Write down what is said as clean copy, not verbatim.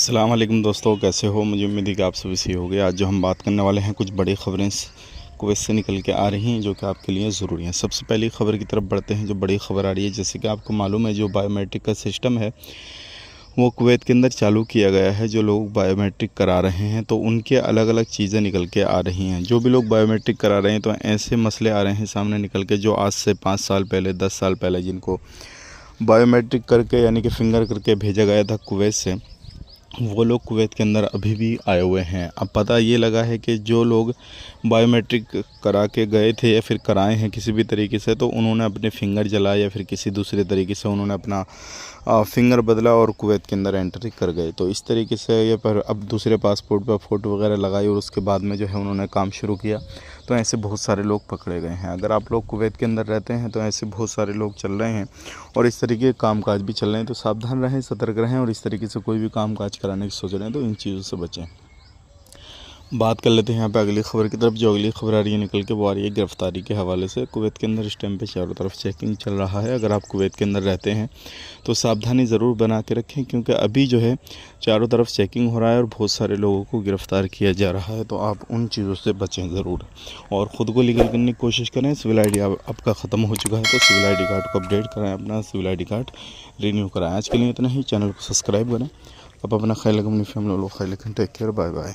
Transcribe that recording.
अस्सलाम वालेकुम दोस्तों, कैसे हो। मुझे उम्मीद है कि आप सभी सही हो गए। आज जो हम बात करने वाले हैं, कुछ बड़ी खबरें कुवैत से निकल के आ रही हैं जो कि आपके लिए ज़रूरी हैं। सबसे पहली खबर की तरफ बढ़ते हैं। जो बड़ी खबर आ रही है, जैसे कि आपको मालूम है, जो बायोमेट्रिक का सिस्टम है वो कुवैत के अंदर चालू किया गया है। जो लोग बायोमेट्रिक करा रहे हैं तो उनके अलग अलग चीज़ें निकल के आ रही हैं। जो भी लोग बायोमेट्रिक करा रहे हैं तो ऐसे मसले आ रहे हैं सामने निकल के, जो आज से 5 साल पहले 10 साल पहले जिनको बायोमेट्रिक करके यानी कि फिंगर करके भेजा गया था कुवैत से, वो लोग कुवैत के अंदर अभी भी आए हुए हैं। अब पता ये लगा है कि जो लोग बायोमेट्रिक करा के गए थे या फिर कराए हैं किसी भी तरीके से, तो उन्होंने अपने फिंगर जलाए या फिर किसी दूसरे तरीके से उन्होंने अपना फिंगर बदला और कुवैत के अंदर एंट्री कर गए। तो इस तरीके से ये पर अब दूसरे पासपोर्ट पर फ़ोटो वगैरह लगाई और उसके बाद में जो है उन्होंने काम शुरू किया। तो ऐसे बहुत सारे लोग पकड़े गए हैं। अगर आप लोग कुवैत के अंदर रहते हैं तो ऐसे बहुत सारे लोग चल रहे हैं और इस तरीके के कामकाज भी चल रहे हैं। तो सावधान रहें, सतर्क रहें और इस तरीके से कोई भी कामकाज कराने की सोच रहे हैं तो इन चीज़ों से बचें। बात कर लेते हैं यहाँ पे अगली खबर की तरफ। जो अगली खबर आ रही है निकल के, वो आ रही है गिरफ्तारी के हवाले से। कुवैत के अंदर इस टाइम पे चारों तरफ चेकिंग चल रहा है। अगर आप कुवैत के अंदर रहते हैं तो सावधानी ज़रूर बना के रखें, क्योंकि अभी जो है चारों तरफ चेकिंग हो रहा है और बहुत सारे लोगों को गिरफ़्तार किया जा रहा है। तो आप उन चीज़ों से बचें ज़रूर और ख़ुद को लीगल करने की कोशिश करें। सिविल आई डी आपका ख़त्म हो चुका है तो सिविल आई डी कार्ड को अपडेट कराएँ, अपना civil I D card renew कराएँ। आज के लिए इतना ही। चैनल को सब्सक्राइब करें। आप अपना ख्याल रखें, अपनी फैमिली को ख्याल रखें। Take care, bye bye.